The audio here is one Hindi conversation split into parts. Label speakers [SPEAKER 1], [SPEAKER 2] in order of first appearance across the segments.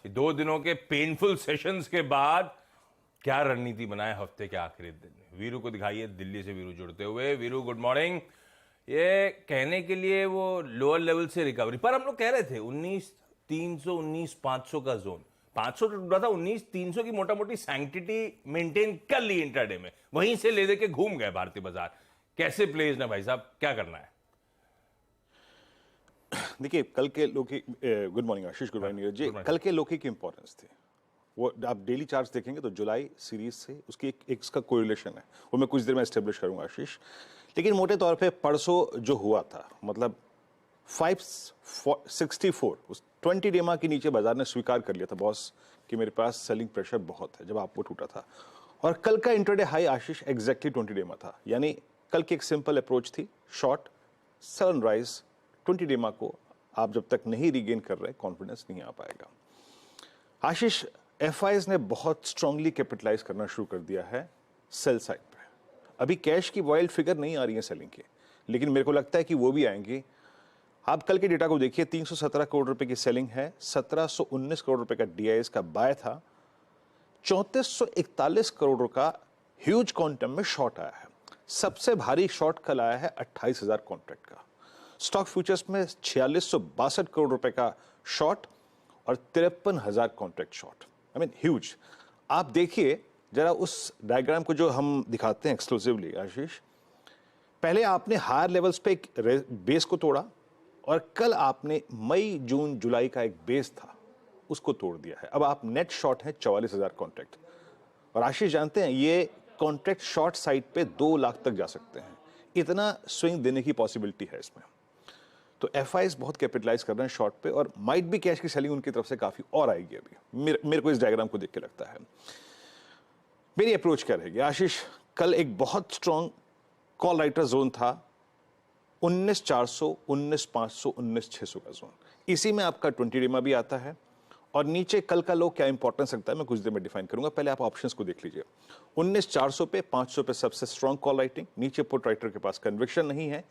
[SPEAKER 1] 2 दिनों के पेनफुल सेशंस के बाद क्या रणनीति बनाए हफ्ते के आखिरी दिन। वीरू को दिखाइए दिल्ली से वीरू जुड़ते हुए। Veeru good morning. ये कहने के लिए वो लोअर लेवल से रिकवरी, पर हम लोग कह रहे थे 19,300 19,500 का जोन, 500 तो टूटा था, 19,300 की मोटा मोटी सैंक्टिटी मेंटेन कर ली इंट्राडे में, वहीं से ले दे के घूम गए भारतीय बाजार। कैसे प्लेज ना भाई साहब, क्या करना है?
[SPEAKER 2] देखिए कल के लो की गुड मॉर्निंग आशीष, गुड मॉर्निंग जी। कल के लो की इंपॉर्टेंस थी वो, आप डेली चार्ट्स देखेंगे तो जुलाई सीरीज से उसकी एक इसका कोरिलेशन है, वो मैं कुछ देर में एस्टेब्लिश करूंगा आशीष। लेकिन मोटे तौर पे परसों जो हुआ था, मतलब 564 उस 20 डेमा के नीचे बाजार ने स्वीकार कर लिया था बॉस कि मेरे पास सेलिंग प्रेशर बहुत है, जब आपको टूटा था। और कल का इंट्राडे हाई आशीष एग्जैक्टली 20 डेमा था, यानी कल की एक सिंपल अप्रोच थी, शॉर्ट सेल राइज 20 डेमा को आप जब तक नहीं रिगेन कर रहे कॉन्फिडेंस नहीं आ पाएगा। आशीष एफआईज ने बहुत स्ट्रांगली कैपिटलाइज करना शुरू कर दिया है सेल साइड पे। अभी कैश की वाइल्ड फिगर नहीं आ रही है सेलिंग की, लेकिन मेरे को लगता है कि वो भी आएंगी। आप कल के डेटा को देखिए, 317 करोड़ रुपए की सेलिंग है, 1719 करोड़ रुपए का डीआईएस का बाय था, 3441 करोड़ का ह्यूज क्वांटम में शॉर्ट आया है। सबसे भारी शॉर्ट कल आया है 28,000 कॉन्ट्रैक्ट का। स्टॉक फ्यूचर्स में 4662 करोड़ रुपए का शॉर्ट और 53,000 contract short, I mean huge. आप देखिए जरा उस डायग्राम को जो हम दिखाते हैं एक्सक्लूसिवली आशीष, पहले आपने हायर लेवल्स पे एक बेस को तोड़ा और कल आपने मई जून जुलाई का एक बेस था उसको तोड़ दिया है। अब आप नेट शॉर्ट है 44,000 कॉन्ट्रैक्ट। और आशीष जानते हैं ये कॉन्ट्रैक्ट शॉर्ट साइड पे 2 लाख तक जा सकते हैं, इतना स्विंग देने की पॉसिबिलिटी है इसमें। तो एफआईज बहुत कैपिटलाइज कर रहे हैं शॉर्ट पे, और माइट भी कैश की सेलिंग उनकी तरफ से काफी और आएगी। अभी मेरे को इस डायग्राम को देख के लगता है। मेरी अप्रोच क्या रहेगी आशीष, कल एक बहुत स्ट्रॉन्ग कॉल राइटर जोन था 19,400 19,500 19,600 का जोन, इसी में आपका 20 डेमा भी आता है। और नीचे कल का लो क्या इंपॉर्टेंस रखता है मैं कुछ देर में डिफाइन करूंगा, पहले आप ऑप्शंस को देख लीजिए। 19,400 पे 500 पे सबसे स्ट्रॉन्ग कॉल राइटिंग, नीचे पुट राइटर के पास कन्विक्शन नहीं है।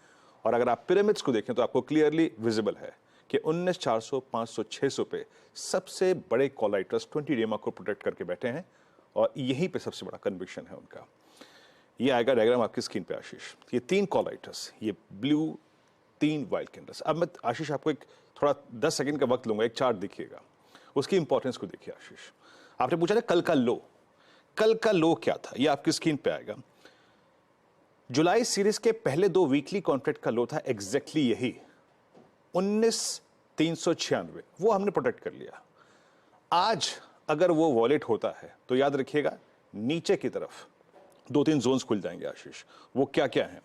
[SPEAKER 2] और अगर आप पिरामिड्स को देखें तो आपको क्लियरली विजिबल है कि 19,400 500 600 पे सबसे बड़े कॉल राइटर्स 20 डेमा को प्रोटेक्ट करके बैठे हैं, और यहीं पे सबसे बड़ा कन्विक्शन है उनका। ये आएगा डायग्राम आपकी स्क्रीन पे आशीष, ये 3 कॉल राइटर्स, ये ब्लू 3 वाइल्ड कैंडल्स। अब मैं आशीष आपको एक थोड़ा 10 सेकंड का वक्त लूंगा, एक चार्ट देखिएगा, उसकी इंपॉर्टेंस को देखिए आशीष। आपने पूछा ना कल का लो, कल का लो क्या था, ये आपकी स्क्रीन पे आएगा। जुलाई सीरीज के पहले 2 वीकली कॉन्ट्रैक्ट का लो था एग्जैक्टली यही 19,396, वो हमने प्रोटेक्ट कर लिया। आज अगर वो वॉलेट होता है तो याद रखिएगा नीचे की तरफ 2-3 जोन्स खुल जाएंगे आशीष। वो क्या क्या है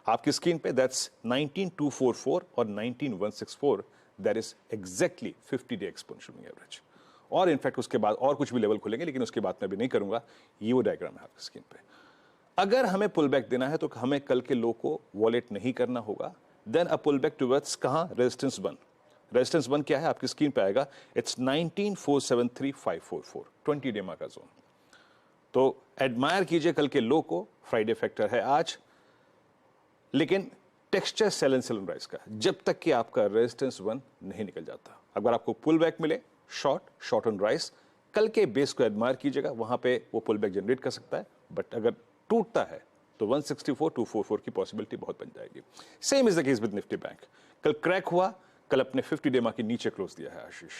[SPEAKER 2] आपकी स्क्रीन पे, दैट्स 19,244 और 19,164, that is exactly 50 day exponential average. और इनफैक्ट उसके बाद और कुछ भी लेवल खुलेंगे, लेकिन उसकी बात मैं भी नहीं करूंगा। ये वो डायग्राम है आपकी स्क्रीन पे। अगर हमें पुल बैक देना है तो हमें कल के लो को वॉलेट नहीं करना होगा, देन अ पुल बैक टुवर्ड्स कहां, रेजिस्टेंस 1। रेजिस्टेंस 1 क्या है आपकी स्क्रीन पे आएगा, इट्स 19,473,544, 20 डेमा का जोन। तो एडमायर कीजिए कल के लो को, फ्राइडे फैक्टर है आज, लेकिन texture sell and sell rise का, जब तक कि आपका रेजिस्टेंस 1 नहीं निकल जाता। अगर आपको पुल बैक मिले शॉर्ट ऑन राइज, कल के बेस को एडमायर कीजिएगा, वहां पे वो पुल बैक जनरेट कर सकता है। बट अगर टूटता है तो 164 244 की पॉसिबिलिटी बहुत बन जाएगी। Same is the case with Nifty bank. कल क्रैक हुआ, कल अपने 50 डेमा के नीचे क्लोज दिया है आशीष।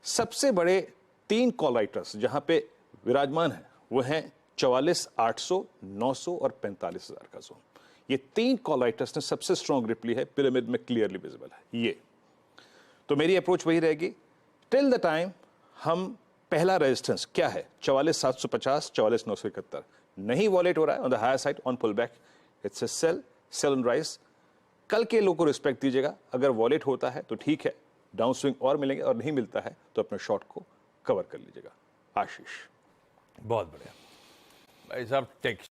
[SPEAKER 2] सबसे बड़े 3 कॉल राइटर्स जहां पे विराजमान है वो हैं 44,800 900 और 45,000 का जोन। ये 3 कॉल राइटर्स ने सबसे स्ट्रॉन्ग ग्रिप ली है, पिरामिड में क्लियरली विजिबल है ये। तो मेरी अप्रोच वही रहेगी टिल द टाइम हम पहला रेजिस्टेंस क्या है 44,750 44,971 नहीं वॉलेट हो रहा है on the higher side on pull back, it's a sell and rise. कल के लो को रिस्पेक्ट दीजिएगा, अगर वॉलेट होता है तो ठीक है, डाउन स्विंग और मिलेंगे, और नहीं मिलता है तो अपने शॉर्ट को कवर कर लीजिएगा आशीष।
[SPEAKER 1] बहुत बढ़िया भाई साहब। टेक्स्ट